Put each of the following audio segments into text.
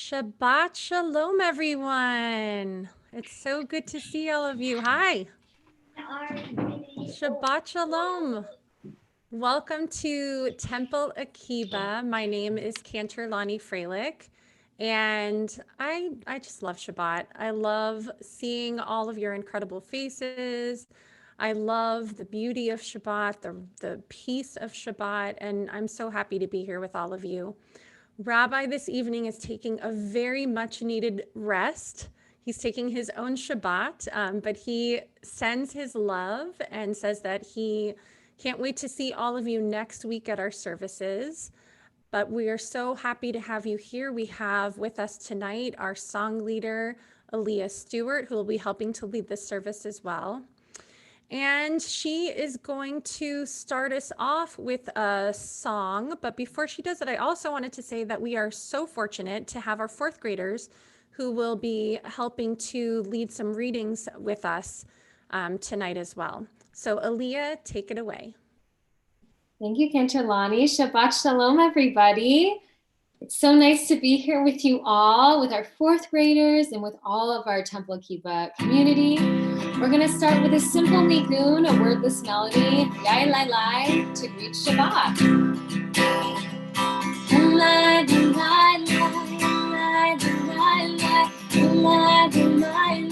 Shabbat Shalom, everyone. It's so good to see all of you. Hi. Shabbat Shalom. Welcome to Temple Akiba. My name is Cantor Lonnie Freilich, and I just love Shabbat. I love seeing all of your incredible faces. I love the beauty of Shabbat, the peace of Shabbat, and I'm so happy to be here with all of you. Rabbi this evening is taking a very much needed rest. He's taking his own Shabbat, but he sends his love and says that he can't wait to see all of you next week at our services. But we are so happy to have you here. We have with us tonight our song leader, Aaliyah Stewart, who will be helping to lead this service as well. And she is going to start us off with a song. But before she does it, I also wanted to say that we are so fortunate to have our fourth graders who will be helping to lead some readings with us tonight as well. So Aaliyah, take it away. Thank you, Cantorlani. Shabbat Shalom, everybody. It's so nice to be here with you all, with our fourth graders and with all of our Temple Akiba community. We're going to start with a simple nigun, a wordless melody, Yai Lai Lai, to greet Shabbat. Lai, lai, lai, lai, lai, lai, lai,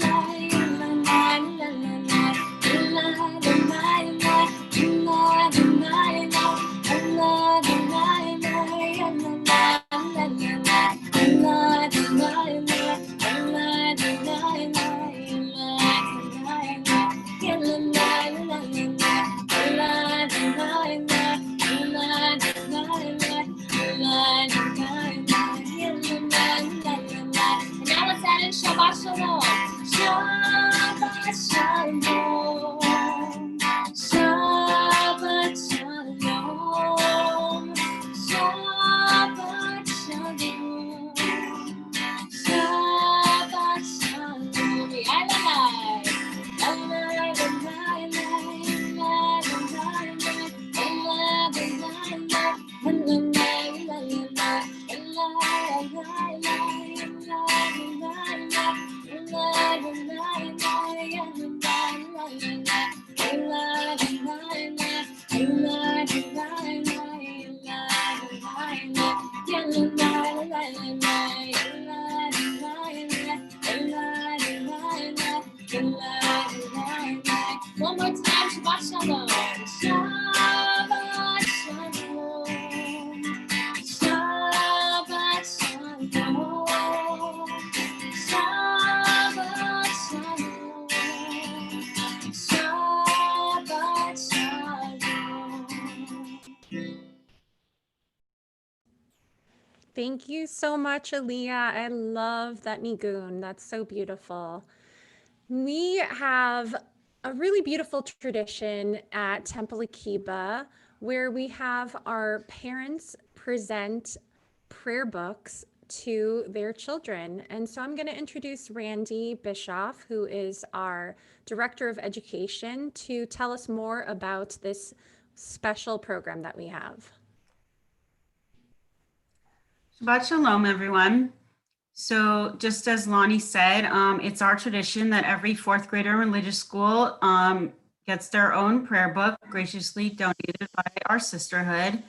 Shabbat Shalom. Shabbat Shalom. Shabbat Shalom. Shabbat Shalom. Shabbat Shalom. One more time, Shabbat Shalom. Shabbat Shalom. Shabbat Shalom. Shabbat Shalom. Shabbat Shalom. Thank you so much, Aaliyah. I love that nigun. That's so beautiful. We have a really beautiful tradition at Temple Akiba where we have our parents present prayer books to their children. And so I'm going to introduce Randy Bischoff, who is our Director of Education, to tell us more about this special program that we have. Shabbat Shalom, everyone. So just as Lonnie said, it's our tradition that every fourth grader in religious school gets their own prayer book graciously donated by our sisterhood.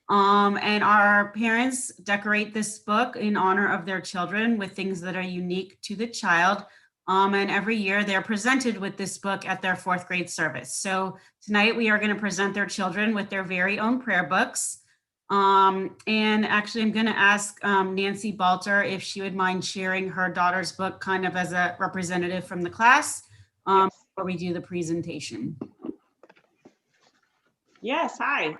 And our parents decorate this book in honor of their children with things that are unique to the child. And every year they're presented with this book at their fourth grade service. So tonight we are going to present their children with their very own prayer books. And actually I'm going to ask Nancy Balter if she would mind sharing her daughter's book kind of as a representative from the class before we do the presentation. Yes, hi,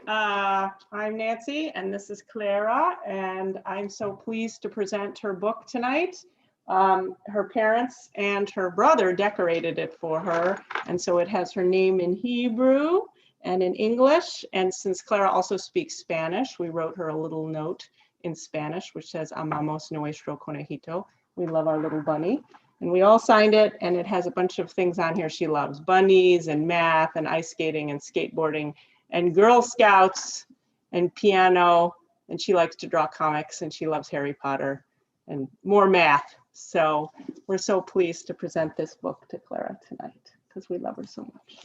I'm Nancy and this is Clara, and I'm so pleased to present her book tonight. Her parents and her brother decorated it for her, and so it has her name in Hebrew and in English. And since Clara also speaks Spanish, we wrote her a little note in Spanish, which says, Amamos nuestro conejito. We love our little bunny. And we all signed it, and it has a bunch of things on here she loves: bunnies and math and ice skating and skateboarding and Girl Scouts and piano. And she likes to draw comics, and she loves Harry Potter. and more math. So we're so pleased to present this book to Clara tonight because we love her so much.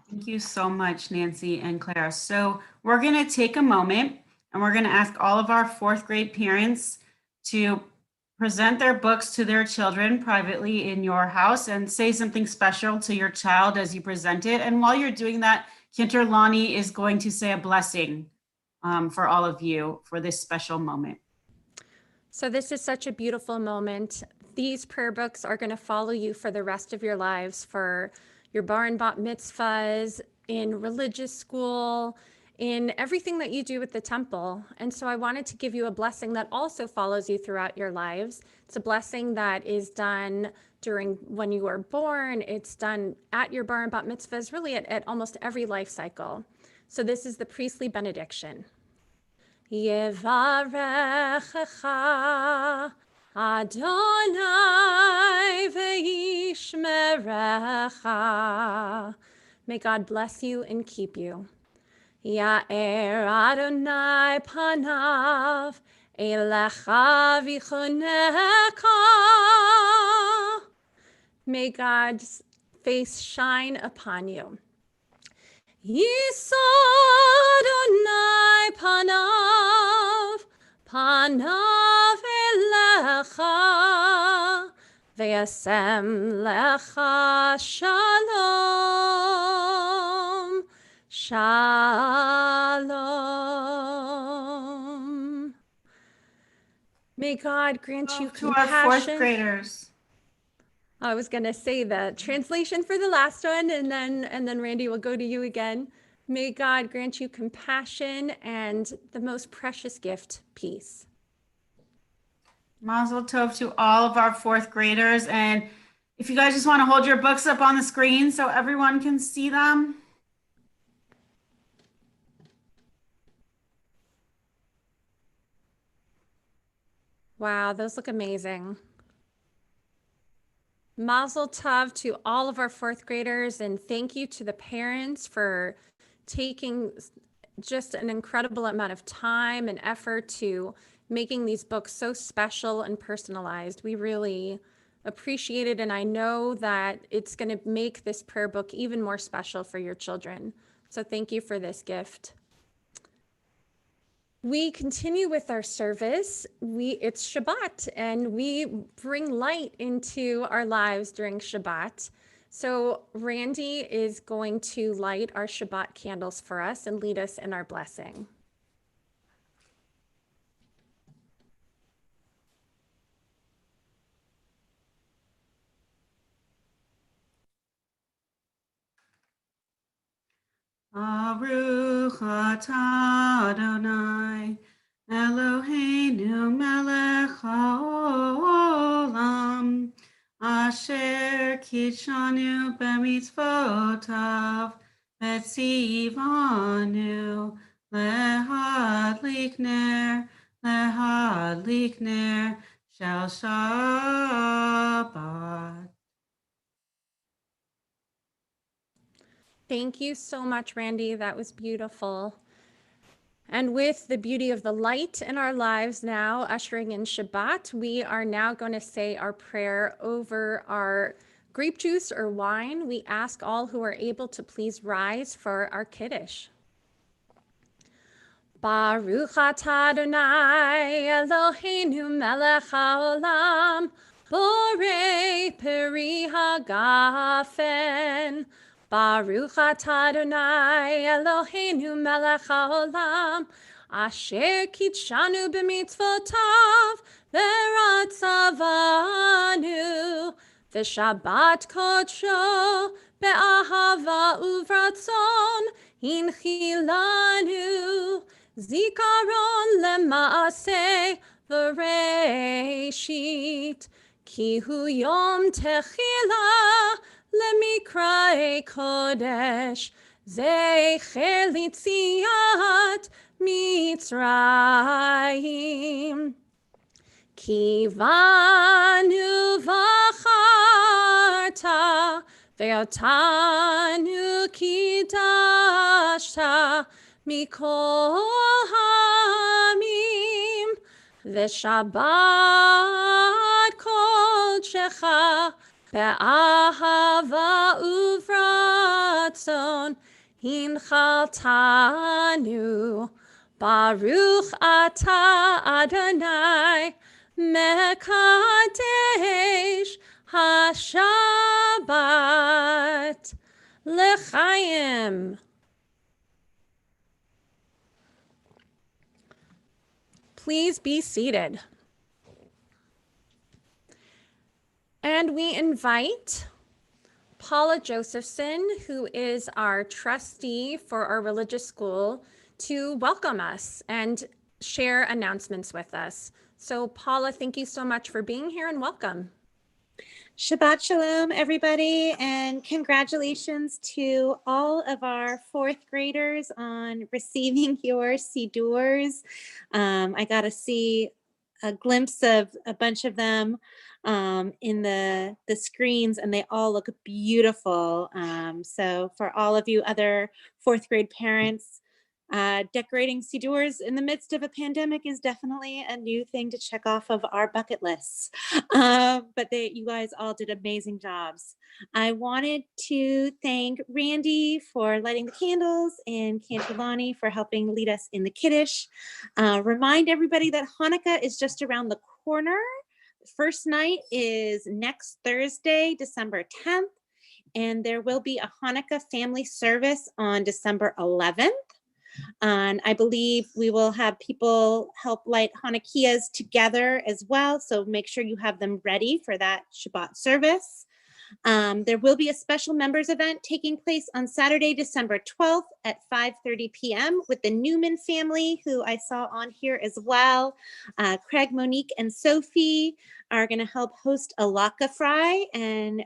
Thank you so much, Nancy and Clara. So we're going to take a moment and we're going to ask all of our fourth grade parents to present their books to their children privately in your house and say something special to your child as you present it. And while you're doing that, Kinter Lonnie is going to say a blessing for all of you for this special moment. So this is such a beautiful moment. These prayer books are going to follow you for the rest of your lives, for your bar and bat mitzvahs, in religious school, in everything that you do at the temple. And so I wanted to give you a blessing that also follows you throughout your lives. It's a blessing that is done during when you were born. It's done at your bar and bat mitzvahs, really at almost every life cycle. So this is the priestly benediction. Yevarechecha Adonai ve'yishmerecha. May God bless you and keep you. Ya'er Adonai panav elecha v'choneka. May God's face shine upon you. Yisa Adonai panav elecha, ve'asem lecha shalom, shalom. May God grant you To our fourth compassion. graders. I was going to say the translation for the last one, and then Randy will go to you again. May God grant you compassion and the most precious gift, peace. Mazel tov to all of our fourth graders. And if you guys just want to hold your books up on the screen so everyone can see them. Wow, those look amazing. Mazel tov to all of our fourth graders, and thank you to the parents for taking just an incredible amount of time and effort to making these books so special and personalized. We really appreciate it, and I know that it's going to make this prayer book even more special for your children. So thank you for this gift. We continue with our service. It's Shabbat, and we bring light into our lives during Shabbat. So Randy is going to light our Shabbat candles for us and lead us in our blessing. Baruch atah Adonai, Eloheinu melech haolam, asher kitshanu b'mitzvotav, v'tzivanu lehadlik ner shel Shabbat. Thank you so much, Randy. That was beautiful. And with the beauty of the light in our lives now, ushering in Shabbat, we are now going to say our prayer over our grape juice or wine. We ask all who are able to please rise for our Kiddush. Baruch atah Adonai Eloheinu melech haolam, borei peri hagafen. Baruch atah Adonai Eloheinu melech haolam, asher kitshanu b'mitzvotav v'ratzavanu, v'shabbat kodsho be'ahava uvratzon hinchilanu, zikaron lemaaseh v'reishit, ki hu yom techila lemikrae kodesh, zecher litziat Mitzrayim. Kivanu v'charta ve'otanu kidashta mikol ha'amim V'Shabbat kodecha be'ahava uvratzon hinchaltanu. Baruch atah Adonai mekadesh haShabbat l'chaim. Please be seated. And we invite Paula Josephson, who is our trustee for our religious school, to welcome us and share announcements with us. So Paula, thank you so much for being here and welcome. Shabbat Shalom, everybody, and congratulations to all of our fourth graders on receiving your Sidurs. I got to see a glimpse of a bunch of them in the screens, and they all look beautiful. So for all of you other fourth grade parents, decorating Sidurs in the midst of a pandemic is definitely a new thing to check off of our bucket lists. But you guys all did amazing jobs. I wanted to thank Randy for lighting the candles and Cantillani for helping lead us in the Kiddush. Remind everybody that Hanukkah is just around the corner. First night is next Thursday, December 10th, and there will be a Hanukkah family service on December 11th. And I believe we will have people help light Hanukkahs together as well. So make sure you have them ready for that Shabbat service. There will be a special members event taking place on Saturday, December 12th at 5:30 p.m. with the Newman family, who I saw on here as well. Craig, Monique, and Sophie are going to help host a latke fry. And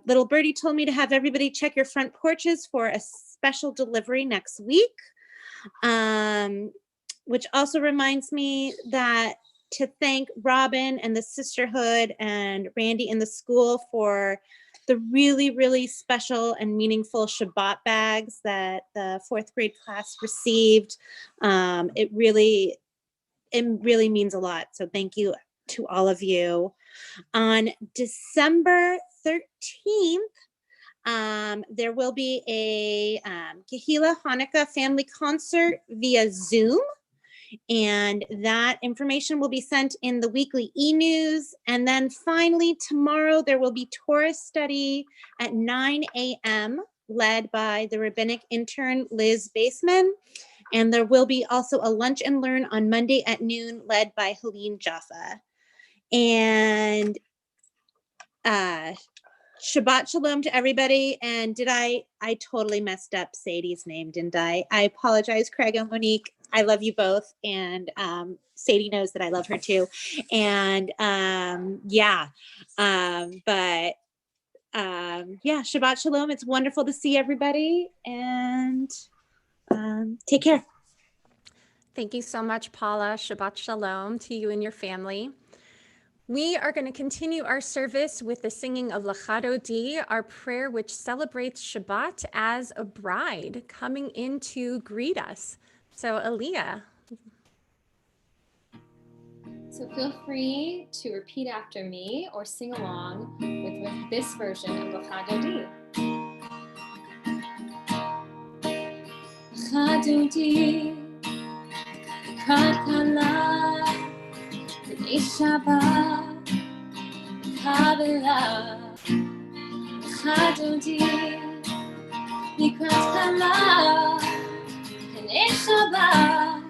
little birdie told me to have everybody check your front porches for a special delivery next week, which also reminds me to thank Robin and the sisterhood and Randy in the school for the really, really special and meaningful Shabbat bags that the fourth grade class received. It really means a lot. So thank you to all of you. On December 13th, there will be a Kehila Hanukkah family concert via Zoom. And that information will be sent in the weekly e-news. And then finally, tomorrow, there will be Torah study at 9 a.m. led by the rabbinic intern, Liz Baseman. And there will be also a lunch and learn on Monday at noon led by Helene Jaffa. And Shabbat Shalom to everybody. And I totally messed up Sadie's name, didn't I? I apologize, Craig and Monique. I love you both. And Sadie knows that I love her too. And Shabbat Shalom. It's wonderful to see everybody, and take care. Thank you so much, Paula. Shabbat Shalom to you and your family. We are going to continue our service with the singing of Lecha Dodi, our prayer which celebrates Shabbat as a bride coming in to greet us. So Aaliyah. So feel free to repeat after me or sing along with this version of Lecha Dodi. Lecha Dodi, Lekrat Kala, B'nei Shabbat, Kabbalah. Lecha Dodi, Lekrat Kala, B'nei Shabbat,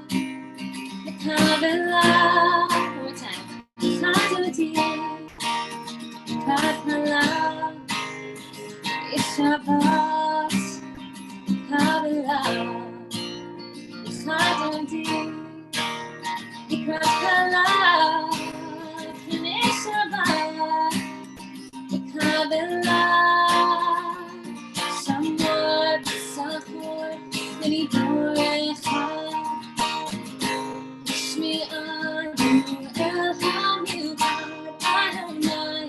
Kabbalah. One more time. Lecha Dodi, Lekrat Kala, B'nei Shabbat, Kabbalah. Lecha Dodi, Lekrat Kala, B'nei Shabbat, Kabbalah. Shamor v'sachor v'nidorecha, Shmi'anu el hamichad, Adonai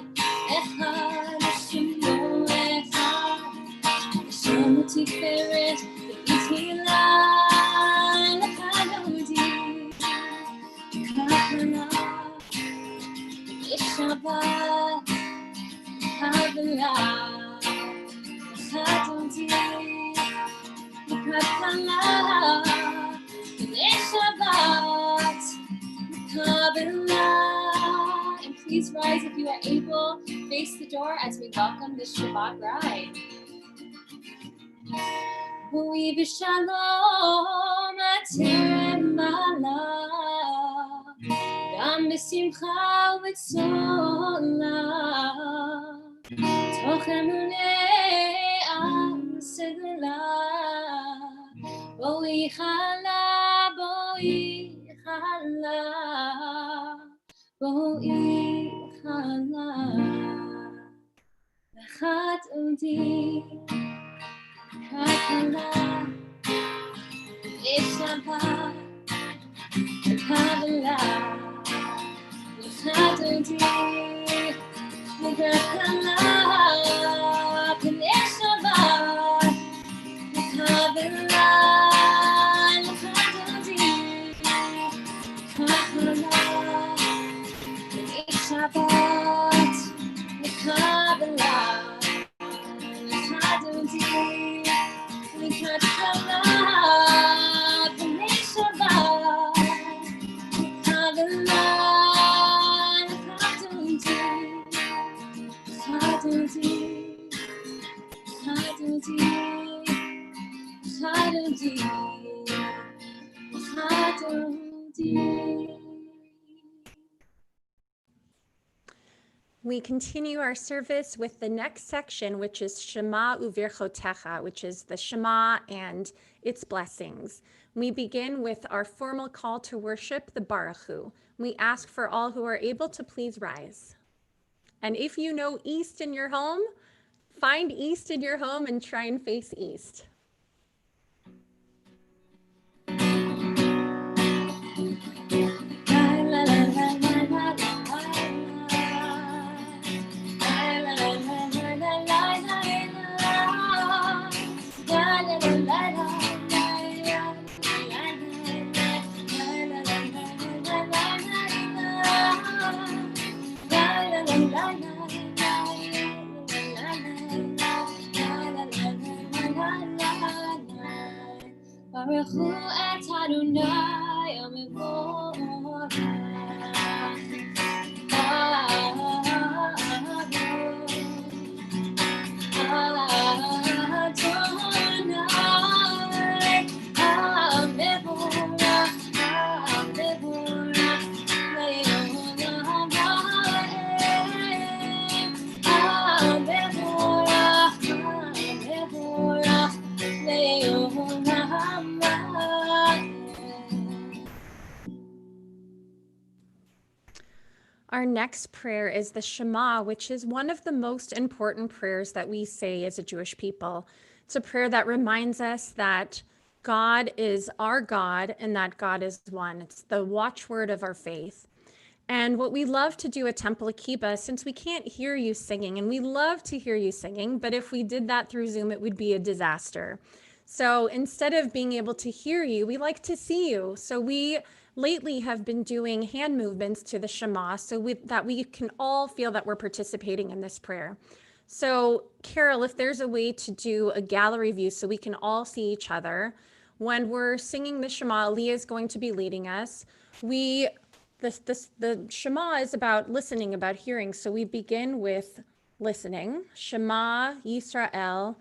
echad, Shemo echad, Hashem tiferet v'ithilah. Lecha Dodi, Shabbat, Kabbalah, Chatonti, Kabbalah, Shabbat, Kabbalah. And please rise if you are able. Face the door as we welcome this Shabbat bride. We b'shalom aterem ma'ala, gam b'simcha u'b'tzola, toch emunei am segula, boi chala, boi chala, boi chala, v'chat udi. Kabbalah, Shabbat, Kabbalah, Chatonti, Kabbalah, Shabbat, Kabbalah, Chatonti, Kabbalah, Shabbat, Kabbalah, Chatonti. We continue our service with the next section, which is Shema Uvirchotecha, which is the Shema and its blessings. We begin with our formal call to worship, the Baruch Hu. We ask for all who are able to please rise. And if you know east in your home, find east in your home and try and face east. Baruch Hu et Adonai Omevorach. Our next prayer is the Shema, which is one of the most important prayers that we say as a Jewish people. It's a prayer that reminds us that God is our God and that God is one. It's the watchword of our faith. And what we love to do at Temple Akiba, since we can't hear you singing, and we love to hear you singing, but if we did that through Zoom, it would be a disaster. So instead of being able to hear you, we like to see you. So we lately have been doing hand movements to the Shema so that we can all feel that we're participating in this prayer. So Carol, if there's a way to do a gallery view so we can all see each other, when we're singing the Shema, Leah is going to be leading us. The Shema is about listening, about hearing. So we begin with listening, Shema Yisrael,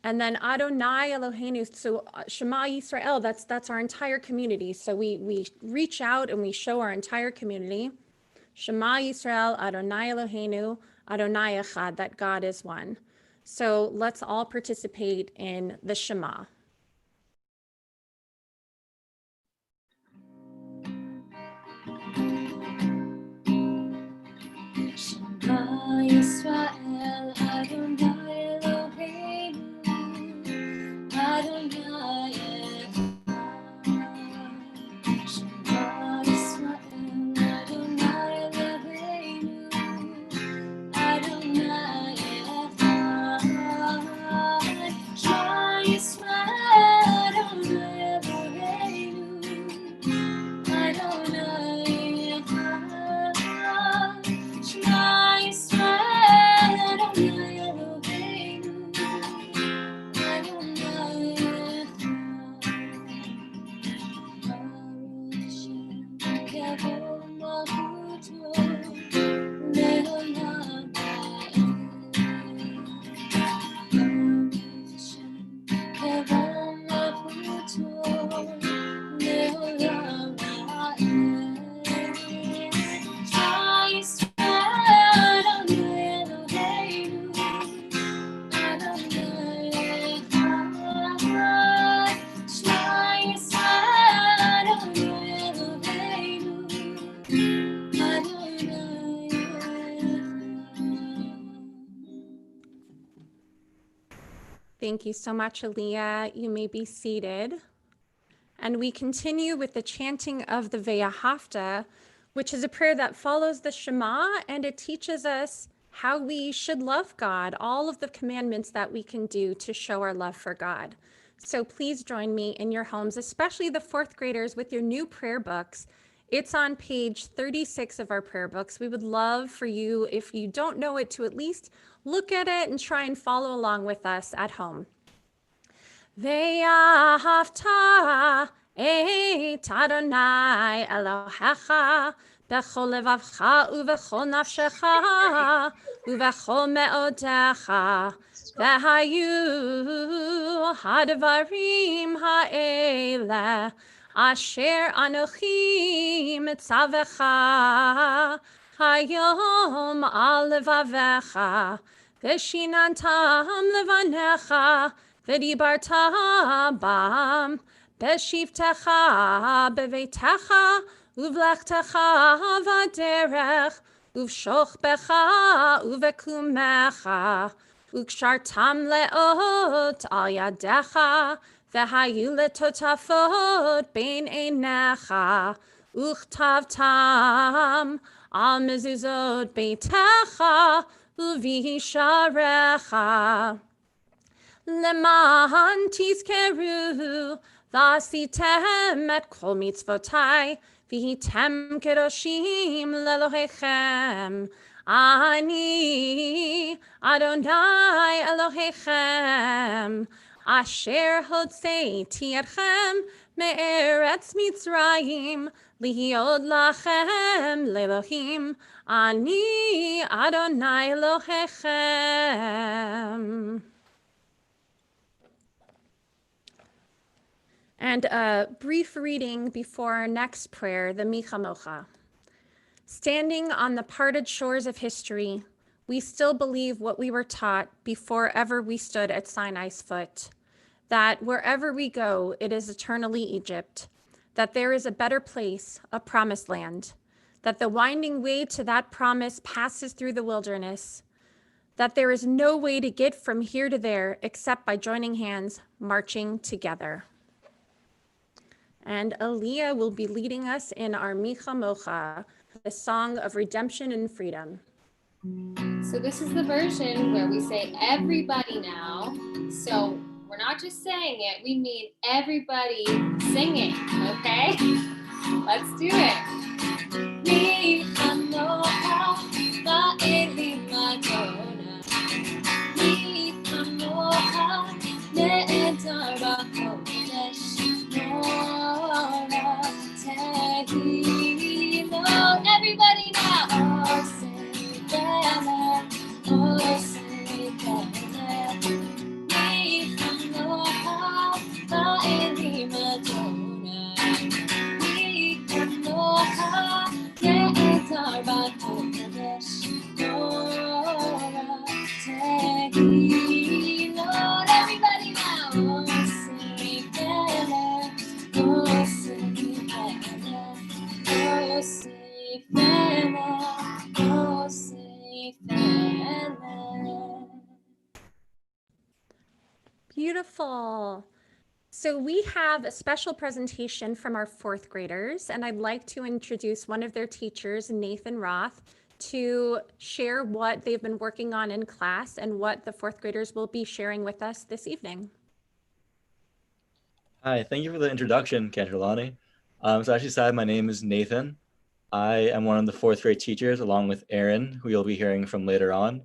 and then Adonai Eloheinu. So Shema Yisrael, that's our entire community. So we reach out and we show our entire community. Shema Yisrael, Adonai Eloheinu, Adonai Echad, that God is one. So let's all participate in the Shema. Shema Yisrael, Adonai Eloheinu, Adonai Echad. Shema Yisrael, Adonai Eloheinu, Adonai Echad. Shema Yisrael, Adonai Eloheinu, Adonai Echad. Shema Thank you so much, Aaliyah. You may be seated. And we continue with the chanting of the Ve'ahavta, which is a prayer that follows the Shema, and it teaches us how we should love God, all of the commandments that we can do to show our love for God. So please join me in your homes, especially the fourth graders with your new prayer books. It's on page 36 of our prayer books. We would love for you, if you don't know it, to at least look at it and try and follow along with us at home. ואהבת את אדוני אלוהיך בכל לבבך ובכל נפשך ובכל מאודיך, והיו הדברים האלה אשר אנוכי מצווך היום על לבביך, ושיננתם לבניך, ודיברת בם בשבתך בביתך ובלכתך בדרך ובשוכבך ובקומך, וקשרתם לאות על ידיך, והיו לטוטפות בין עיניך, וכתבתם על מזוזות ביתך ובישעריך. למען תזכרו ועשיתם את כל מצוותיי, והייתם קדושים לאלוהיכם. אני אדוני אלוהיכם, אשר הוצאתי אתכם מארץ מצרים, להיות לכם לאלוהים. אני אדוני אלוהיכם. And a brief reading before our next prayer, the Michamocha. Standing on the parted shores of history, we still believe what we were taught before ever we stood at Sinai's foot, that wherever we go, it is eternally Egypt, that there is a better place, a promised land, that the winding way to that promise passes through the wilderness, that there is no way to get from here to there except by joining hands, marching together. And Aliyah will be leading us in our Micha Mocha, the song of redemption and freedom. So this is the version where we say everybody now. So we're not just saying it, we mean everybody singing, okay? Let's do it. Micha Mocha ba'elim Adonai. Micha Mocha ne'etar b'kodesh. Everybody now, oh say Bella, oh say Bella, Micha Mocha ba'elim Adonai, Micha Mocha ne'etar b'kodesh, Nora Tehilot. Everybody now, oh say Bella, oh say Bella, oh say Bella, oh say Bella. Beautiful. So we have a special presentation from our fourth graders, and I'd like to introduce one of their teachers, Nathan Roth, to share what they've been working on in class and what the fourth graders will be sharing with us this evening. Hi, thank you for the introduction, Kantralani. So as you said, my name is Nathan. I am one of the fourth grade teachers, along with Aaron, who you'll be hearing from later on.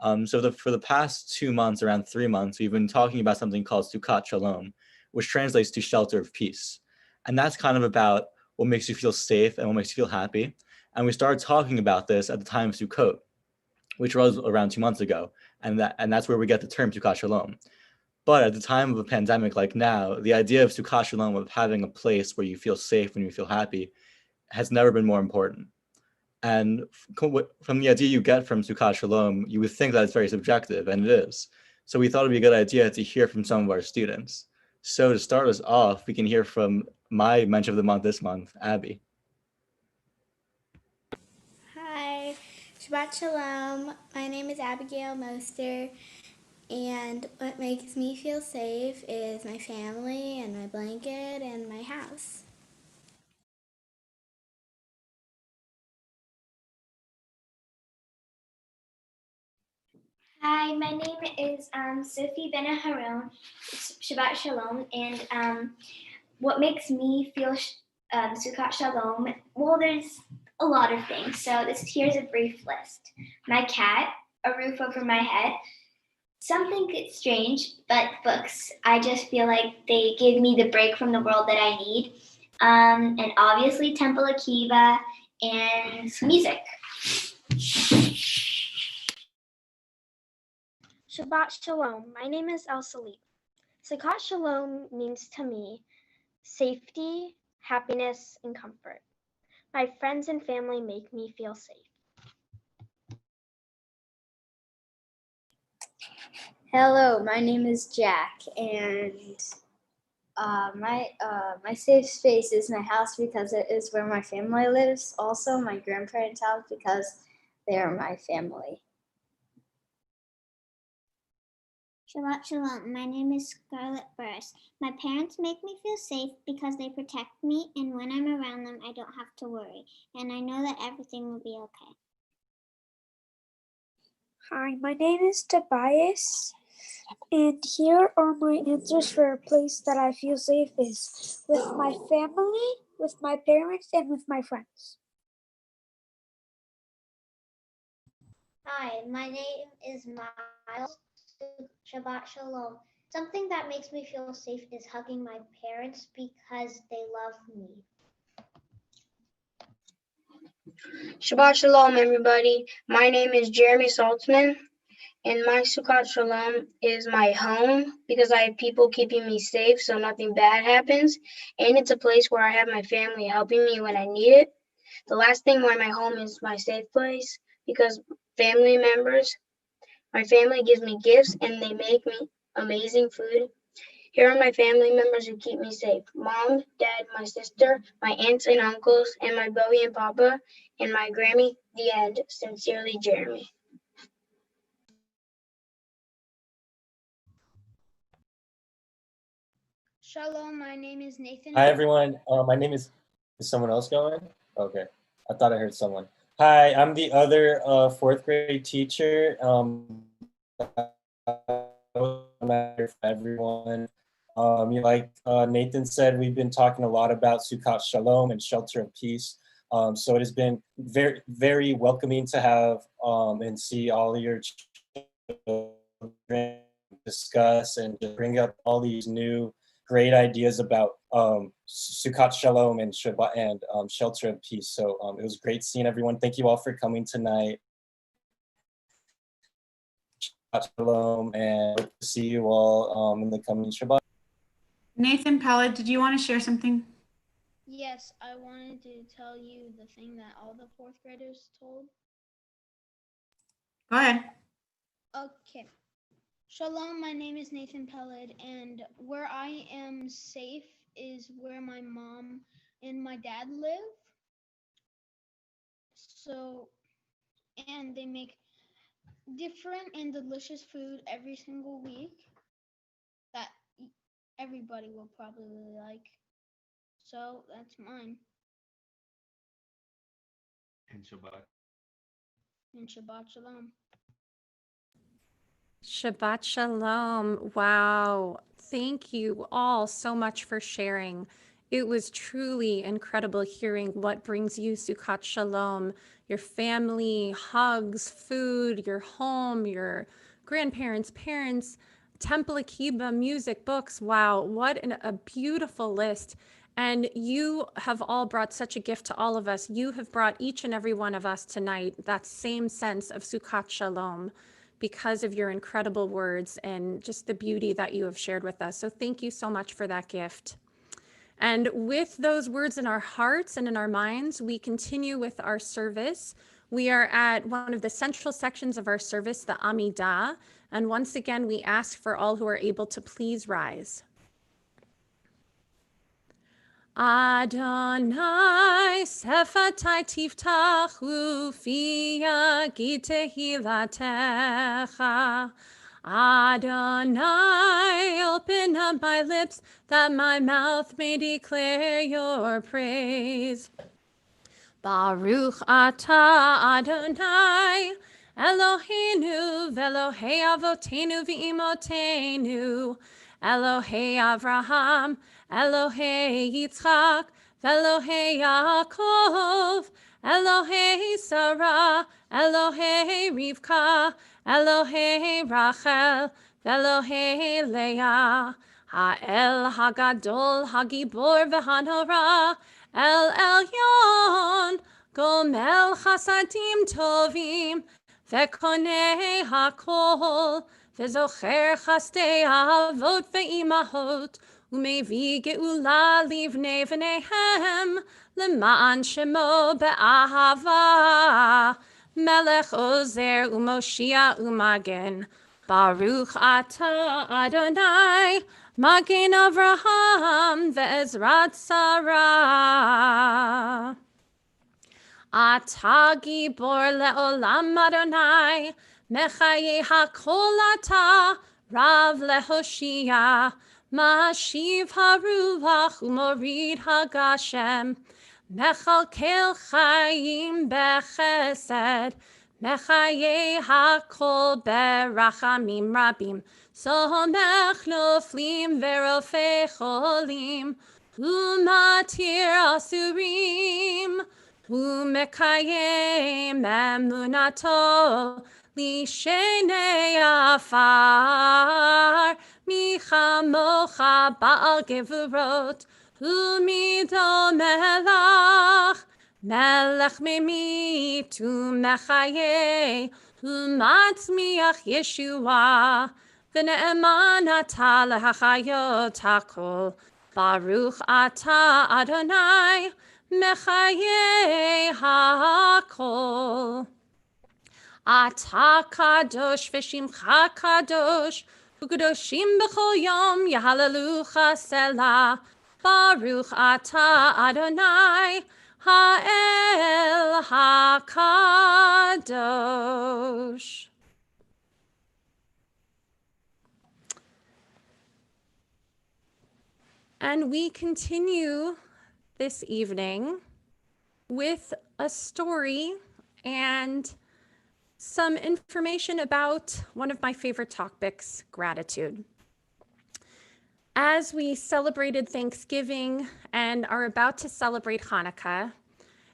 For the past 2 months, around 3 months, we've been talking about something called Sukkot Shalom, which translates to shelter of peace. And that's kind of about what makes you feel safe and what makes you feel happy. And we started talking about this at the time of Sukkot, which was around 2 months ago. And that's where we get the term Sukkot Shalom. But at the time of a pandemic like now, the idea of Sukkot Shalom, of having a place where you feel safe and you feel happy, has never been more important. And from the idea you get from Sukkot Shalom, you would think that it's very subjective, and it is. So we thought it'd be a good idea to hear from some of our students. So to start us off, we can hear from my Mensch of the Month this month, Abby. Hi, Shabbat Shalom. My name is Abigail Moster, And what makes me feel safe is my family and my blanket and my house. Hi, my name is Sophie Ben Haron. Shabbat Shalom. And what makes me feel Sukkot Shalom? Well, there's a lot of things. So here's a brief list. My cat, a roof over my head. Some think it's strange, but books, I just feel like they give me the break from the world that I need. And obviously Temple Akiba and music. Shabbat Shalom. My name is El Salib. Sukkot Shalom means to me safety, happiness, and comfort. My friends and family make me feel safe. Hello, my name is Jack, and my safe space is my house because it is where my family lives. Also, my grandparents' house because they are my family. Shabbat Shalom. My name is Scarlett Burris. My parents make me feel safe because they protect me, and when I'm around them, I don't have to worry, and I know that everything will be okay. Hi, my name is Tobias, and here are my answers for a place that I feel safe is with my family, with my parents, and with my friends. Hi, my name is Miles. Shabbat Shalom. Something that makes me feel safe is hugging my parents because they love me. Shabbat Shalom, everybody. My name is Jeremy Saltzman, and my Sukkot Shalom is my home because I have people keeping me safe so nothing bad happens, and it's a place where I have my family helping me when I need it. The last thing why my home is my safe place because my family gives me gifts and they make me amazing food. Here are my family members who keep me safe. Mom, Dad, my sister, my aunts and uncles, and my Bowie and Papa, and my Grammy, the end. Sincerely, Jeremy. Shalom, my name is Nathan. Hi, everyone. My name is someone else going? Okay. I thought I heard someone. Hi, I'm the other fourth grade teacher. Everyone. Like Nathan said, we've been talking a lot about Sukkot Shalom and shelter of peace. So it has been very, very welcoming to have and see all of your children discuss and just bring up all these new great ideas about Sukkot Shalom and Shabbat and shelter of peace. So it was great seeing everyone. Thank you all for coming tonight. Shabbat Shalom, and hope to see you all in the coming Shabbat. Nathan Pellet, did you want to share something? Yes, I wanted to tell you the thing that all the fourth graders told. Go ahead. Okay. Shalom, my name is Nathan Pellet, and where I am safe is where my mom and my dad live. So, and they make different and delicious food every single week that everybody will probably like. So that's mine. And Shabbat. And Shabbat Shalom. Shabbat Shalom. Wow. Thank you all so much for sharing. It was truly incredible hearing what brings you Sukkot Shalom, your family, hugs, food, your home, your grandparents, parents, Temple Akiba, music, books. Wow, what a beautiful list. And you have all brought such a gift to all of us. You have brought each and every one of us tonight that same sense of Sukkot Shalom, because of your incredible words and just the beauty that you have shared with us. So thank you so much for that gift. And with those words in our hearts and in our minds, we continue with our service. We are at one of the central sections of our service, the Amidah. And once again, we ask for all who are able to please rise. Adonai sefatai tiftachu fi yagid tehilatecha. Adonai, open up my lips that my mouth may declare your praise. Baruch atah Adonai, Eloheinu v'Elohei avotenu v'imotenu, Elohei Avraham, Elohei Yitzchak, v'Elohei Yaakov, Elohei Sarah, Elohei Rivka, Elohei Rachel, v'Elohei Leah, Ha'el Hagadol Hagibor v'Hanora, El Elyon, Gomel Chasadim Tovim, Vekonei Hakol, Vezocher Chastei Avot Ve'imahot, Umevi Geula Livnei V'neihem, Leman Shemo Be'ahava, Melech Ozer Umoshia Umagen, Baruch Atah Adonai, Magen Avraham ve'ezrat Sarah. Atah gibor le'olam Adonai, mechaye hakol atah, Rav lehoshia, Mashiv haruach umorid hagashem, Mechalkel chayim bechesed, Mechaye hakol berachamim rabim, Somech noflim verofei cholim, Umatir asurim, Umekayem emunato, Lishenei afar, Michamocha ba'al gevurot, Umido melach, Melech memit umechaye, Umatzmiach Yeshua, V'ne'eman atah lehachayot hakol, Baruch atah Adonai, mechaye hakol. Atah kadosh v'shimcha kadosh, u'kadoshim b'chol yom yahalelucha selah, Baruch atah Adonai, ha'el hakadosh. And we continue this evening with a story and some information about one of my favorite topics, gratitude. As we celebrated Thanksgiving and are about to celebrate Hanukkah,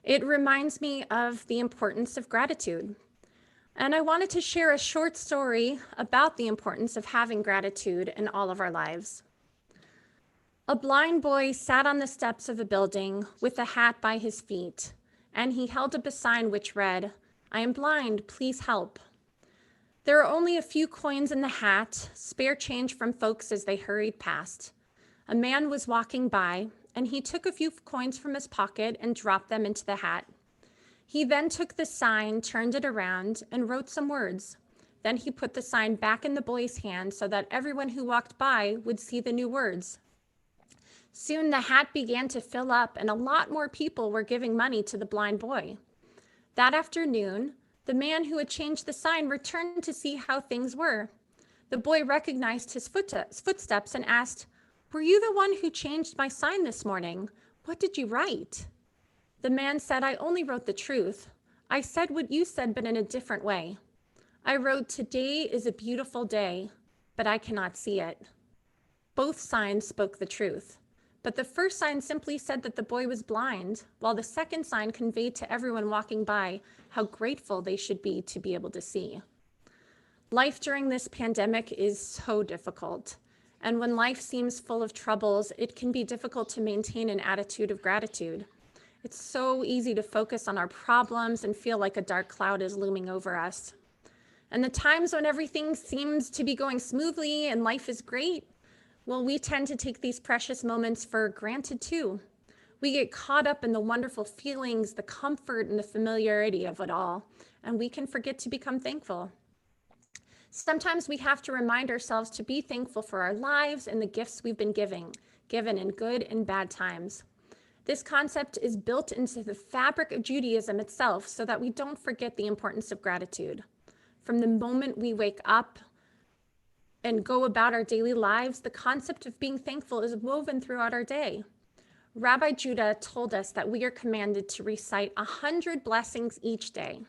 it reminds me of the importance of gratitude. And I wanted to share a short story about the importance of having gratitude in all of our lives. A blind boy sat on the steps of a building with a hat by his feet, and he held up a sign which read, "I am blind, please help." There are only a few coins in the hat, spare change from folks as they hurried past. A man was walking by, and he took a few coins from his pocket and dropped them into the hat. He then took the sign, turned it around, and wrote some words. Then he put the sign back in the boy's hand so that everyone who walked by would see the new words. Soon the hat began to fill up, and a lot more people were giving money to the blind boy. That afternoon, the man who had changed the sign returned to see how things were. The boy recognized his footsteps and asked, "Were you the one who changed my sign this morning? What did you write?" The man said, "I only wrote the truth. I said what you said, but in a different way. I wrote, 'Today is a beautiful day,' but I cannot see it." Both signs spoke the truth. But the first sign simply said that the boy was blind, while the second sign conveyed to everyone walking by how grateful they should be to be able to see. Life during this pandemic is so difficult. And when life seems full of troubles, it can be difficult to maintain an attitude of gratitude. It's so easy to focus on our problems and feel like a dark cloud is looming over us. And the times when everything seems to be going smoothly and life is great, well, we tend to take these precious moments for granted too. We get caught up in the wonderful feelings, the comfort, and the familiarity of it all, and we can forget to become thankful. Sometimes we have to remind ourselves to be thankful for our lives and the gifts we've been given in good and bad times. This concept is built into the fabric of Judaism itself so that we don't forget the importance of gratitude. From the moment we wake up and go about our daily lives, the concept of being thankful is woven throughout our day. Rabbi Judah told us that we are commanded to recite 100 blessings each day.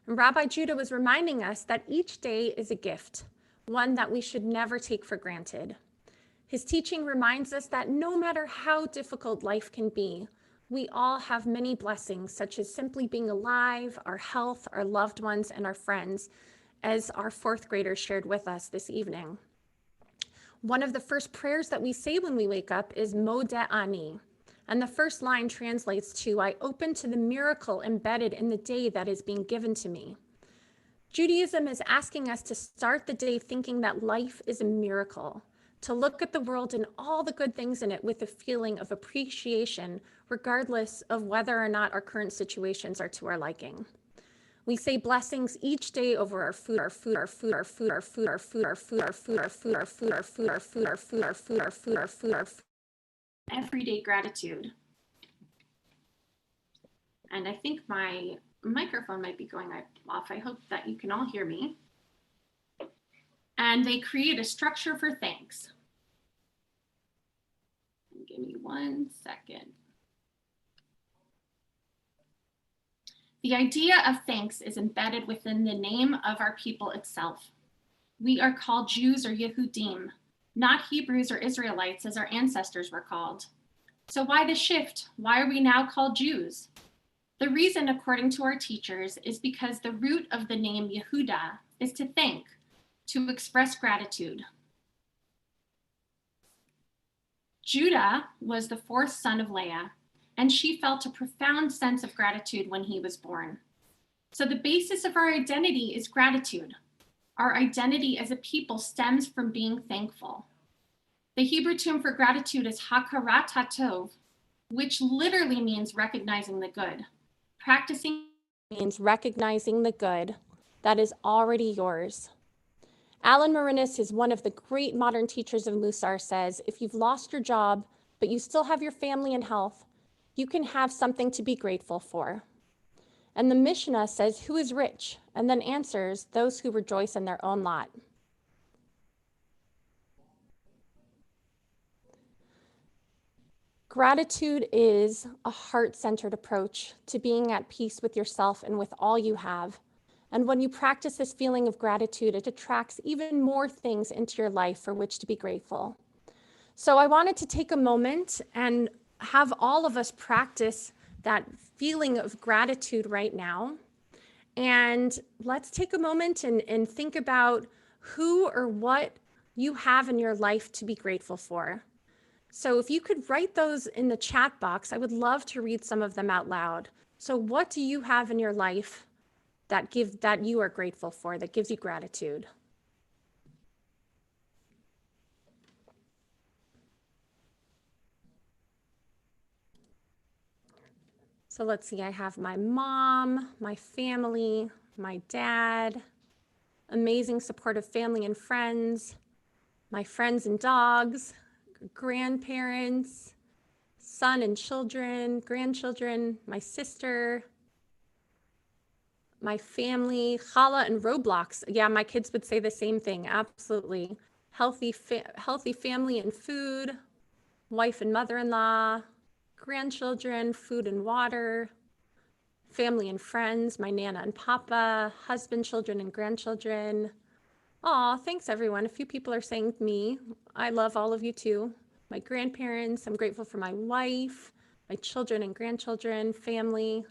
And Rabbi Judah was reminding us that each day is a gift, one that we should never take for granted. His teaching reminds us that no matter how difficult life can be, we all have many blessings, such as simply being alive, our health, our loved ones, and our friends, as our fourth graders shared with us this evening. One of the first prayers that we say when we wake up is Modeh Ani. And the first line translates to, I open to the miracle embedded in the day that is being given to me. Judaism is asking us to start the day thinking that life is a miracle, to look at the world and all the good things in it with a feeling of appreciation, regardless of whether or not our current situations are to our liking. We say blessings each day over our food, our food, our food, our food, our food, our food, our food, our food, our food, our food, our food, our food, our food, our food, our food, our food, our food. Everyday gratitude. And I think my microphone might be going off. I hope that you can all hear me. And they create a structure for thanks. Give me 1 second. The idea of thanks is embedded within the name of our people itself. We are called Jews or Yehudim, not Hebrews or Israelites as our ancestors were called. So why the shift? Why are we now called Jews? The reason, according to our teachers, is because the root of the name Yehuda is to thank, to express gratitude. Judah was the fourth son of Leah, and she felt a profound sense of gratitude when he was born. So the basis of our identity is gratitude. Our identity as a people stems from being thankful. The Hebrew term for gratitude is hakarat hatov, which literally means recognizing the good. Practicing means recognizing the good that is already yours. Alan Marinis is one of the great modern teachers of Musar, says, if you've lost your job, but you still have your family and health, you can have something to be grateful for. And the Mishnah says, who is rich? And then answers, those who rejoice in their own lot. Gratitude is a heart-centered approach to being at peace with yourself and with all you have. And when you practice this feeling of gratitude, it attracts even more things into your life for which to be grateful. So I wanted to take a moment and have all of us practice that feeling of gratitude right now. And let's take a moment and think about who or what you have in your life to be grateful for. So if you could write those in the chat box, I would love to read some of them out loud. So what do you have in your life that you are grateful for, that gives you gratitude? So let's see, I have my mom, my family, my dad, amazing supportive family and friends, my friends and dogs, grandparents, son and children, grandchildren, my sister, my family, challah and Roblox. Yeah, my kids would say the same thing, absolutely. Healthy family and food, wife and mother-in-law, grandchildren, food and water, family and friends, my Nana and Papa, husband, children, and grandchildren. Aw, thanks everyone. A few people are saying me. I love all of you too. My grandparents, I'm grateful for my wife, my children and grandchildren, family.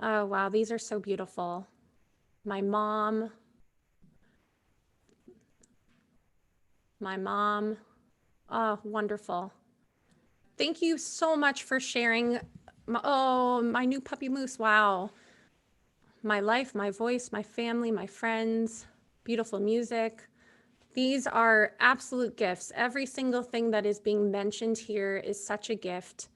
Oh, wow, these are so beautiful. My mom. Oh, wonderful. Thank you so much for sharing. My new puppy Moose, wow. My life, my voice, my family, my friends, beautiful music. These are absolute gifts. Every single thing that is being mentioned here is such a gift.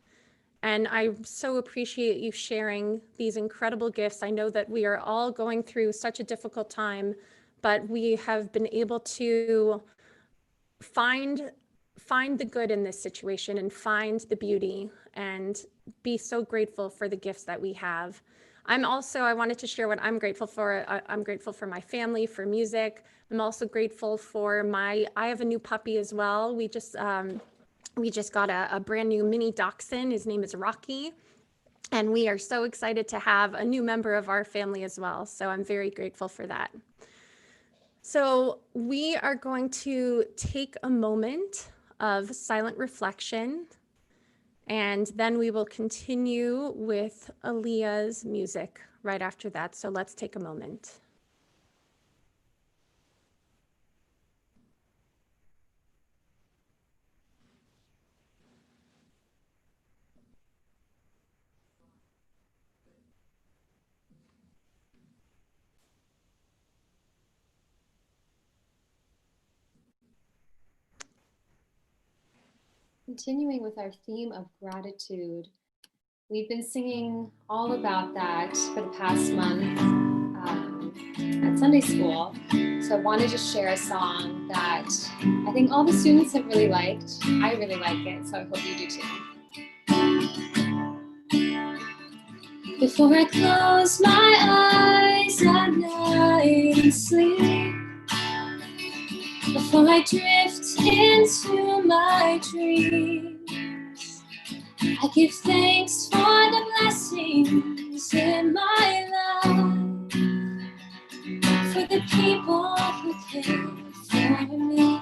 And I so appreciate you sharing these incredible gifts. I know that we are all going through such a difficult time, but we have been able to find the good in this situation and find the beauty and be so grateful for the gifts that we have. I wanted to share what I'm grateful for. I'm grateful for my family, for music, I'm also grateful for I have a new puppy as well. We just got a brand new mini dachshund. His name is Rocky. And we are so excited to have a new member of our family as well. So I'm very grateful for that. So we are going to take a moment of silent reflection, and then we will continue with Aaliyah's music right after that. So let's take a moment. Continuing with our theme of gratitude, we've been singing all about that for the past month at Sunday school. So I wanted to share a song that I think all the students have really liked. I really like it, so I hope you do too. Before I close my eyes at night and sleep, before I drift into my dreams, I give thanks for the blessings in my life, for the people who care for me.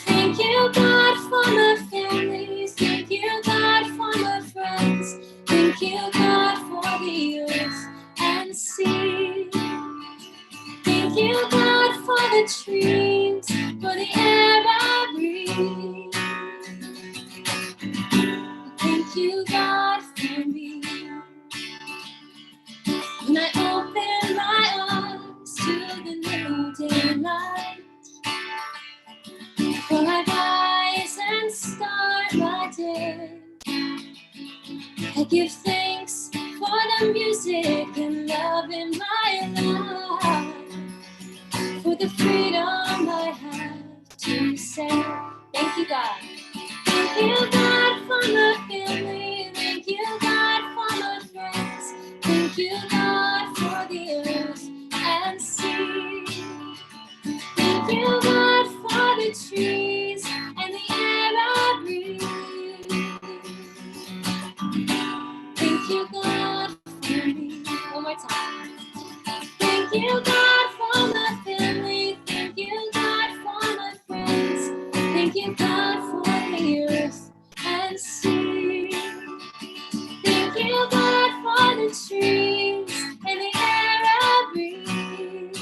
Thank you, God, for my family. Thank you, God, for my friends. Thank you, God, for the earth and sea. Thank you, God, for the trees, for the air I breathe. Thank you, God, for me. When I open my arms to the new daylight, before I rise and start my day, I give thanks for the music and love in my life, for the freedom I have to say. Thank you, God. Thank you, God, for my family. Thank you, God, for my friends. Thank you, God, for the earth and sea. Thank you, God, for the trees and the air I breathe. Thank you, God, for me. One more time. Thank you, God, for my family. Thank you, God, for my friends. Thank you, God, for the earth and sea. Thank you, God, for the trees and the air I breathe.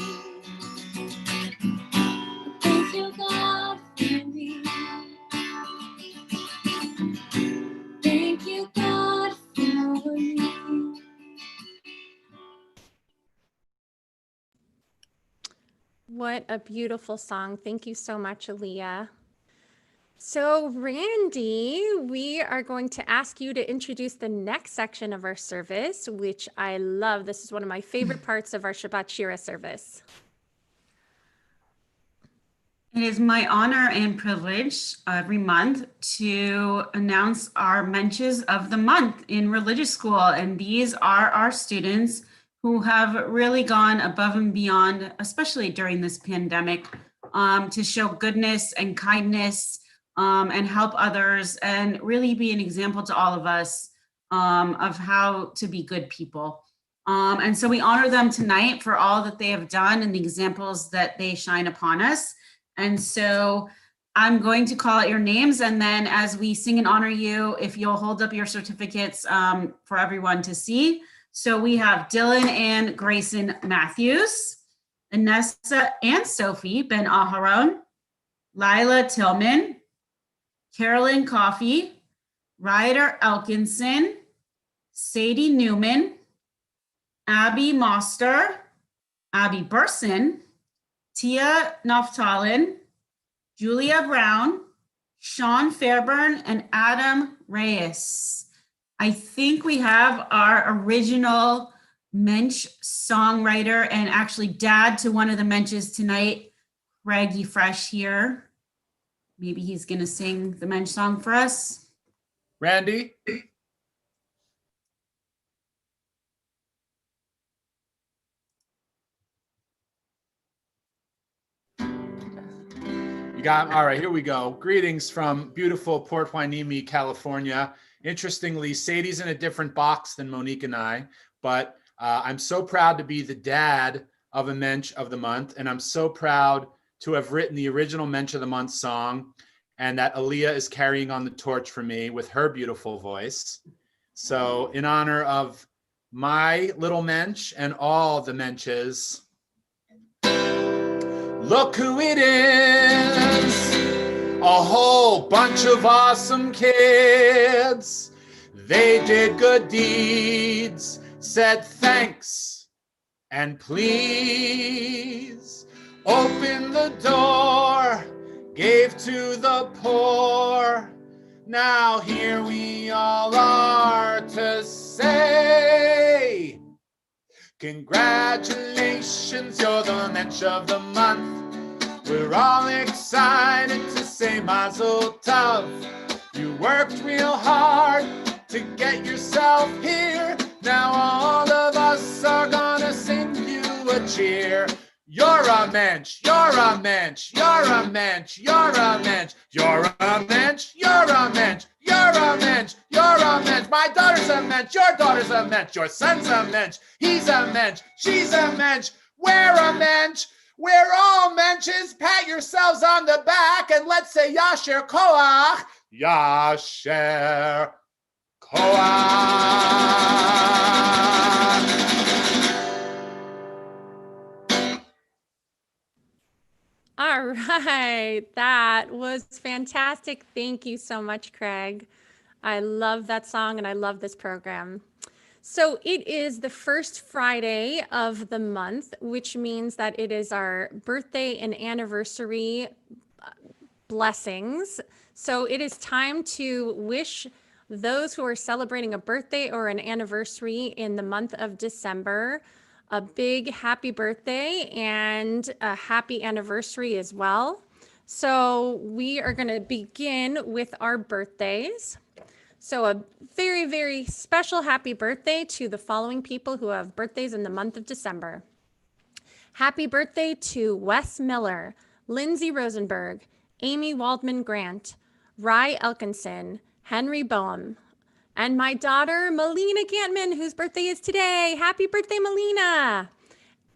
Thank you, God, for me. Thank you, God, for me. What a beautiful song. Thank you so much, Aaliyah. So Randy, we are going to ask you to introduce the next section of our service, which I love. This is one of my favorite parts of our Shabbat Shira service. It is my honor and privilege every month to announce our Mensches of the Month in religious school. And these are our students who have really gone above and beyond, especially during this pandemic, to show goodness and kindness and help others and really be an example to all of us of how to be good people. And so we honor them tonight for all that they have done and the examples that they shine upon us. And so I'm going to call out your names, and then as we sing and honor you, if you'll hold up your certificates for everyone to see. So we have Dylan and Grayson Matthews, Anessa and Sophie Ben Aharon, Lila Tillman, Carolyn Coffey, Ryder Elkinson, Sadie Newman, Abby Moster, Abby Burson, Tia Naftalin, Julia Brown, Sean Fairburn, and Adam Reyes. I think we have our original Mensch songwriter and actually dad to one of the Mensches tonight, Reggie Fresh here. Maybe he's gonna sing the Mensch song for us. Randy? All right, here we go. Greetings from beautiful Port Hueneme, California. Interestingly, Sadie's in a different box than Monique and I, but I'm so proud to be the dad of a Mensch of the Month, and I'm so proud to have written the original Mensch of the Month song, and that Aaliyah is carrying on the torch for me with her beautiful voice. So in honor of my little Mensch and all the Mensches, look who it is, a whole bunch of awesome kids. They did good deeds, said thanks and please, opened the door, gave to the poor. Now here we all are to say, congratulations, you're the Mensch of the Month. We're all excited to say Mazel Tov. You worked real hard to get yourself here. Now all of us are gonna sing you a cheer. You're a Mensch, you're a Mensch, you're a Mensch, you're a Mensch, you're a Mensch, you're a Mensch, you're a Mensch, you're a Mensch. My daughter's a Mensch, your daughter's a Mensch, your son's a Mensch, he's a Mensch, she's a Mensch, we're a Mensch. We're all Mensches. Pat yourselves on the back and let's say Yasher Koach. Yasher Koach. All right, that was fantastic. Thank you so much, Craig. I love that song and I love this program. So it is the first Friday of the month, which means that it is our birthday and anniversary blessings. So it is time to wish those who are celebrating a birthday or an anniversary in the month of December a big happy birthday and a happy anniversary as well. So we are going to begin with our birthdays. So a very, very special happy birthday to the following people who have birthdays in the month of December. Happy birthday to Wes Miller, Lindsay Rosenberg, Amy Waldman Grant, Rye Elkinson, Henry Boehm, and my daughter, Melina Gantman, whose birthday is today. Happy birthday, Melina.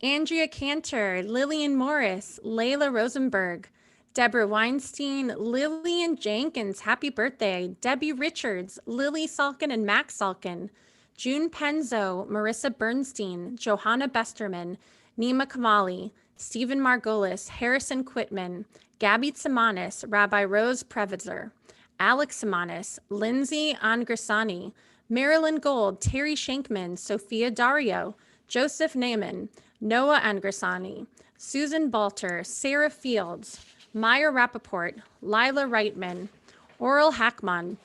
Andrea Cantor, Lillian Morris, Layla Rosenberg, Deborah Weinstein, Lillian Jenkins, happy birthday. Debbie Richards, Lily Salkin and Max Salkin, June Penzo, Marissa Bernstein, Johanna Besterman, Nima Kamali, Stephen Margolis, Harrison Quitman, Gabby Samanis, Rabbi Rose Previtzer, Alex Samanis, Lindsay Angrisani, Marilyn Gold, Terry Shankman, Sophia Dario, Joseph Naaman, Noah Angrisani, Susan Balter, Sarah Fields, Maya Rappaport, Lila Reitman, Oral Hackman,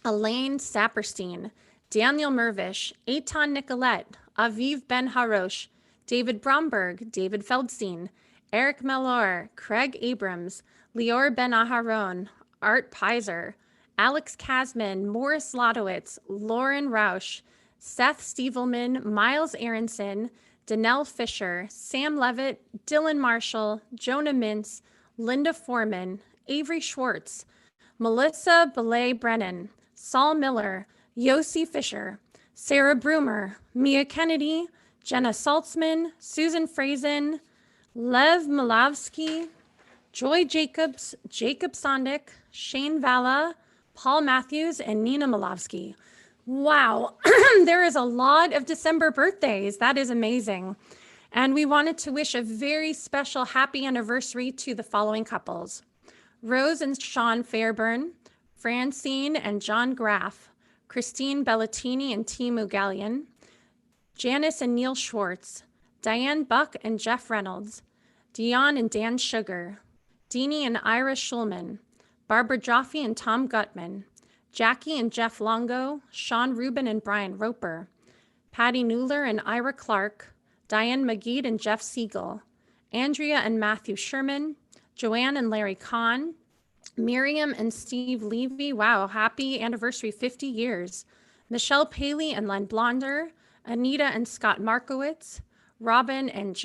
Elaine Saperstein, Daniel Mervish, Eitan Nicolette, Aviv Ben Harosh, David Bromberg, David Feldstein, Eric Mellor, Craig Abrams, Lior Ben Aharon, Art Pizer, Alex Kasman, Morris Lodowitz, Lauren Rausch, Seth Stievelman, Miles Aronson, Danelle Fisher, Sam Levitt, Dylan Marshall, Jonah Mintz, Linda Foreman, Avery Schwartz, Melissa Belay Brennan, Saul Miller, Yossi Fisher, Sarah Brumer, Mia Kennedy, Jenna Saltzman, Susan Frazen, Lev Malavsky, Joy Jacobs, Jacob Sondick, Shane Valla, Paul Matthews, and Nina Malavsky. Wow, there is a lot of December birthdays. That is amazing. And we wanted to wish a very special happy anniversary to the following couples: Rose and Sean Fairburn, Francine and John Graff, Christine Bellatini and Timu Gallion, Janice and Neil Schwartz, Diane Buck and Jeff Reynolds, Dion and Dan Sugar, Deanie and Ira Schulman, Barbara Joffe and Tom Gutman, Jackie and Jeff Longo, Sean Rubin and Brian Roper, Patty Newler and Ira Clark, Diane McGee and Jeff Siegel, Andrea and Matthew Sherman, Joanne and Larry Kahn, Miriam and Steve Levy, wow, happy anniversary, 50 years, Michelle Paley and Len Blonder, Anita and Scott Markowitz, Robin and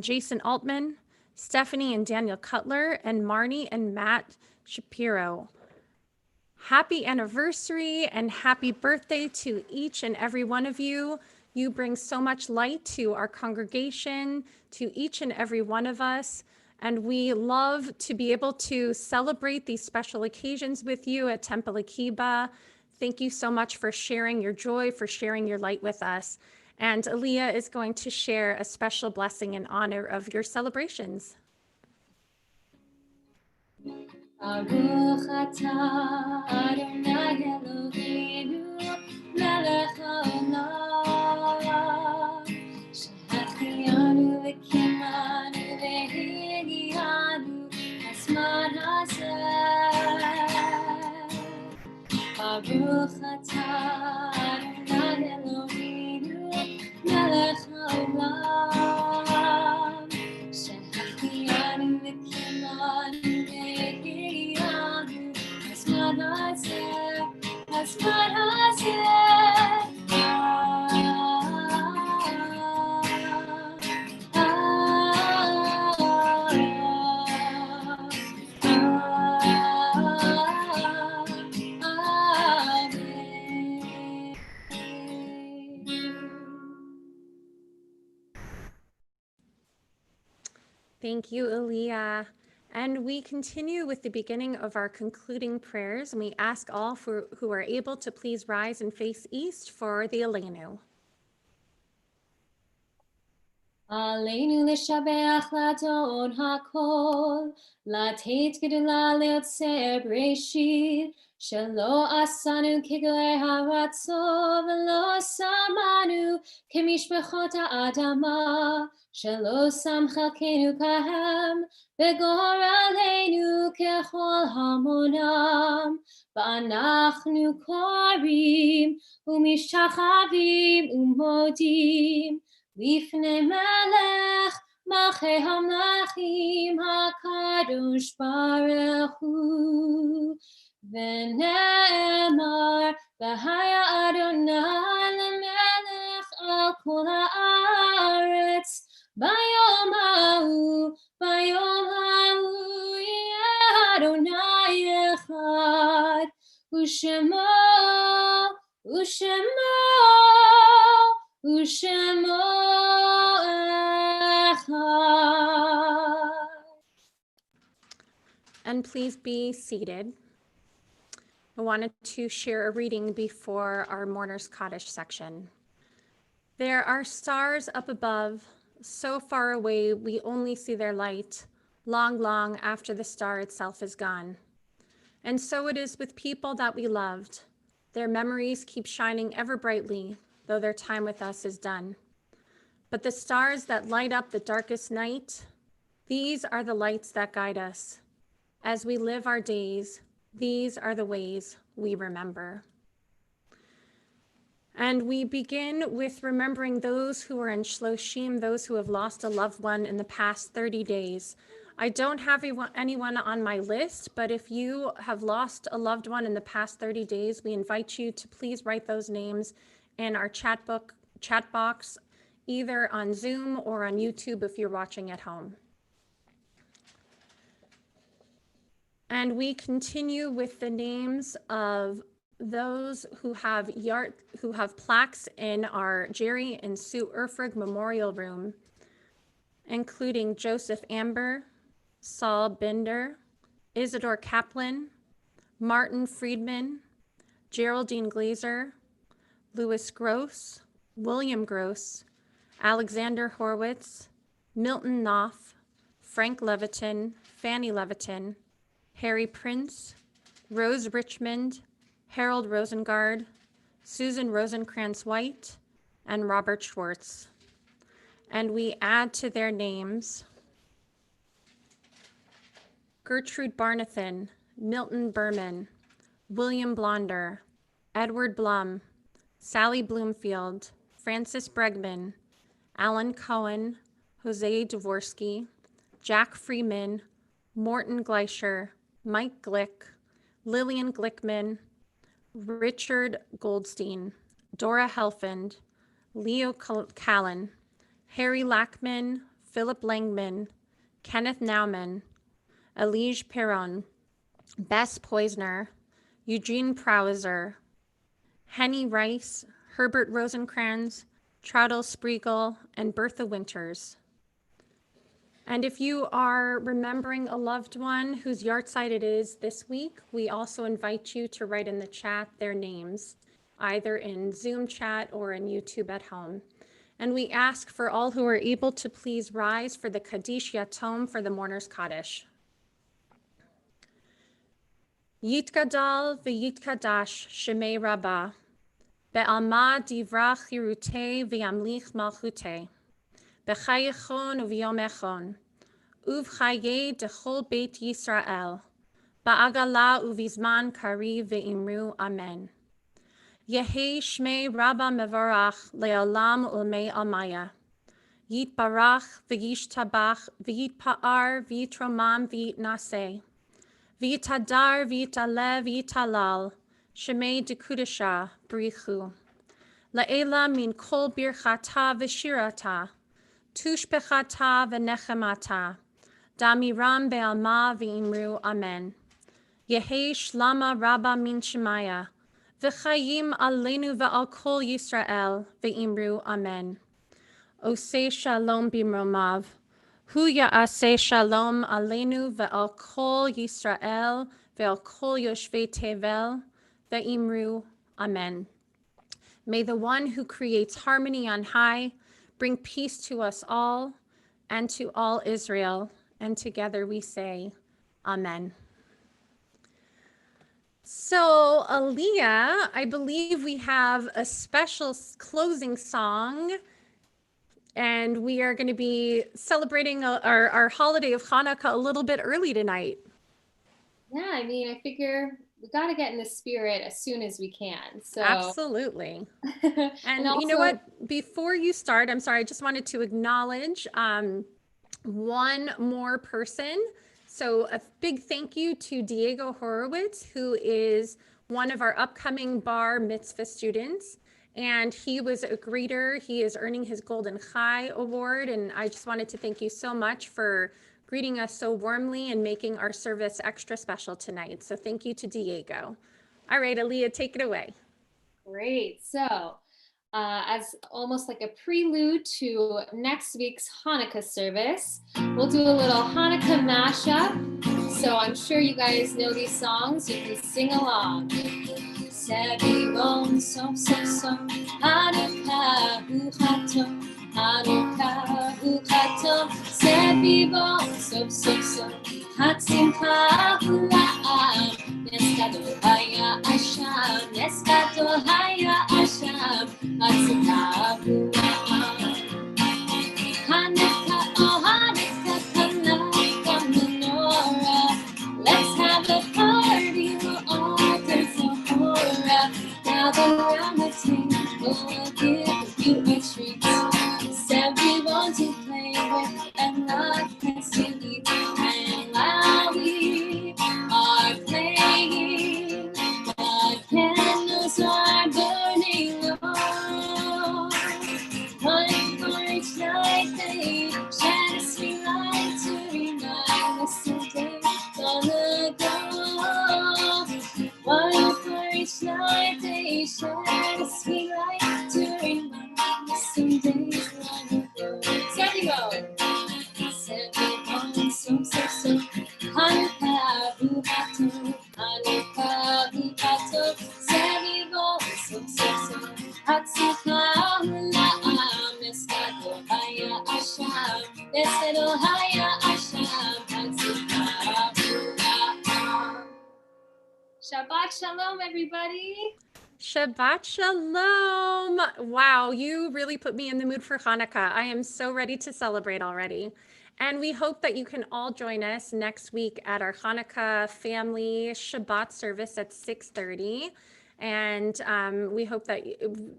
Jason Altman, Stephanie and Daniel Cutler, and Marnie and Matt Shapiro. Happy anniversary and happy birthday to each and every one of you. You bring so much light to our congregation, to each and every one of us. And we love to be able to celebrate these special occasions with you at Temple Akiba. Thank you so much for sharing your joy, for sharing your light with us. And Aaliyah is going to share a special blessing in honor of your celebrations. Baruch atah Adonai Eloheinu melech haolam shehachianu v'kimanu v'hiniyanu hazman hazeh. Baruch atah Adonai Eloheinu melech haolam shehachianu v'kimanu Thank you, Aaliyah. And we continue with the beginning of our concluding prayers, and we ask all who are able to please rise and face east for the Aleinu. Aleinu l'shabeach ladon hakol, latet gedula leotzer breshit, shelo asanu kigolei haratzov, velo samanu kemishpachot ha'adama, shelo sam chalkenu kahem, וגורלנו ככל המונם, ואנחנו קוראים ומשתחווים ומודים לפני מלך מלכי המלכים הקדוש ברוך הוא. ונאמר והיה אדוני למלך על כל הארץ ביום ההוא יהיה אדוני אחד ושמו אחד. And please be seated. I wanted to share a reading before our Mourner's Kaddish section. There are stars up above, so far away we only see their light, long, long after the star itself is gone. And so it is with people that we loved. Their memories keep shining ever brightly, though their time with us is done. But the stars that light up the darkest night, these are the lights that guide us. As we live our days, these are the ways we remember. And we begin with remembering those who are in Shloshim, those who have lost a loved one in the past 30 days. I don't have anyone on my list, but if you have lost a loved one in the past 30 days, we invite you to please write those names in our chat box, either on Zoom or on YouTube if you're watching at home. And we continue with the names of those who have plaques in our Jerry and Sue Erfrig Memorial Room, including Joseph Amber, Saul Binder, Isidore Kaplan, Martin Friedman, Geraldine Glazer, Louis Gross, William Gross, Alexander Horwitz, Milton Knopf, Frank Leviton, Fanny Leviton, Harry Prince, Rose Richmond, Harold Rosengard, Susan Rosencrantz-White, and Robert Schwartz. And we add to their names Gertrude Barnathan, Milton Berman, William Blonder, Edward Blum, Sally Bloomfield, Francis Bregman, Alan Cohen, Jose Dvorsky, Jack Freeman, Morton Gleischer, Mike Glick, Lillian Glickman, Richard Goldstein, Dora Helfand, Leo Callan, Harry Lackman, Philip Langman, Kenneth Nauman, Elige Perron, Bess Poisner, Eugene Prowser, Henny Rice, Herbert Rosencrans, Troudel Spriegel, and Bertha Winters. And if you are remembering a loved one whose yahrzeit it is this week, we also invite you to write in the chat their names, either in Zoom chat or in YouTube at home. And we ask for all who are able to please rise for the Kaddish Yatom for the Mourner's Kaddish. Yitgadal v'yitkadash shemei Rabbah, be'alma divra chirute v'yamlich malchute, b'chayechon u'v'yomechon, uv'chaye dechol beit Yisrael, ba'agala uv'izman kari ve'imru amen. Yehi shmei Rabbah mevarach le'olam ulmei almaya. Yitbarach v'yishtabach v'yitpa'ar v'yitromam v'yitnaseh. V'yitadar v'yitalev v'yitalal, shemei dekudesha brichu. La'ela min kol birchata v'shirata, tushbechata v'nechemata, damiram be'alma v'imru amen. Yehi shlama rabba min shemaya, v'chayim aleinu v'al kol Yisrael v'imru amen. Oseh shalom bimromav. Hu ya'aseh shalom aleinu ve'al kol Yisrael ve'al kol yoshvei tevel ve'imru amen. May the one who creates harmony on high bring peace to us all and to all Israel. And together we say, amen. So, Aliyah, I believe we have a special closing song, and we are going to be celebrating our holiday of Hanukkah a little bit early tonight. Yeah, I mean, I figure we got to get in the spirit as soon as we can. So Absolutely. And also, you know what? Before you start, I'm sorry, I just wanted to acknowledge one more person. So a big thank you to Diego Horowitz, who is one of our upcoming bar mitzvah students. And he was a greeter. He is earning his Golden Chai Award. And I just wanted to thank you so much for greeting us so warmly and making our service extra special tonight. So thank you to Diego. All right, Aliyah, take it away. Great. So as almost like a prelude to next week's Hanukkah service, we'll do a little Hanukkah mashup. So I'm sure you guys know these songs. You can sing along. Sevivon som som som, Hanukkah hu chatom, Hanukkah hu chatom. Sevivon som som som, Hatzimcha hu la'am. Neskadol haya asham, Neskadol haya asham, Hatzimcha hu la'am. Hanukkah, oh Hanukkah, Hanukkah menorah. Let's have a party, we'll all dance a hora. Gather around the table, we'll give you a treat. Everyone to play with and love has to eat. And while we are playing, the candles are burning low. One for each night they shed a sweet light to remind us of days long ago. One for each night they shed a sweet light to remind us of days long ago. Sandy go! Sandy so so so. Hanukkah hu chatom, Hanukkah hu chatom. Sandy so so so. Hatzimcha hu la'am, Neskadol haya asham, Neskadol haya asham, Hatzimcha hu la'am. Shabbat shalom, everybody. Shabbat shalom. Wow, you really put me in the mood for Hanukkah. I am so ready to celebrate already. And we hope that you can all join us next week at our Hanukkah family Shabbat service at 6:30. And we hope that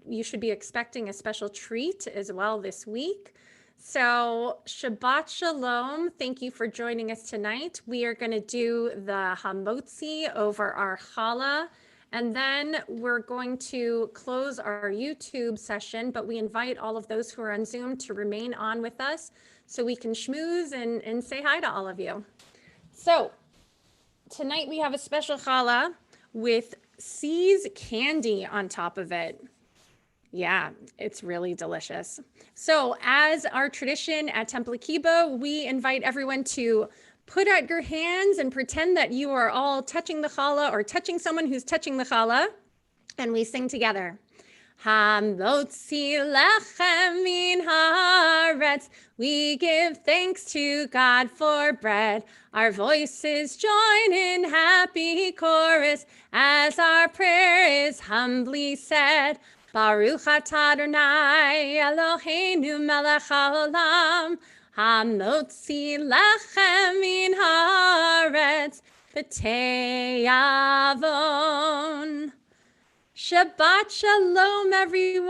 you should be expecting a special treat as well this week. So Shabbat Shalom. Thank you for joining us tonight. We are going to do the Hamotzi over our challah. And then we're going to close our YouTube session, but we invite all of those who are on Zoom to remain on with us so we can schmooze and say hi to all of you. So tonight we have a special challah with C's candy on top of it. Yeah, it's really delicious. So as our tradition at Temple Akiba, we invite everyone to put out your hands and pretend that you are all touching the challah or touching someone who's touching the challah. And we sing together. Hamotzi lechem min haaretz. We give thanks to God for bread. Our voices join in happy chorus as our prayer is humbly said. Baruch atah Adonai Eloheinu melech haolam. Hamotzi lechem min haaretz. B'tei avon. Shabbat shalom, everyone.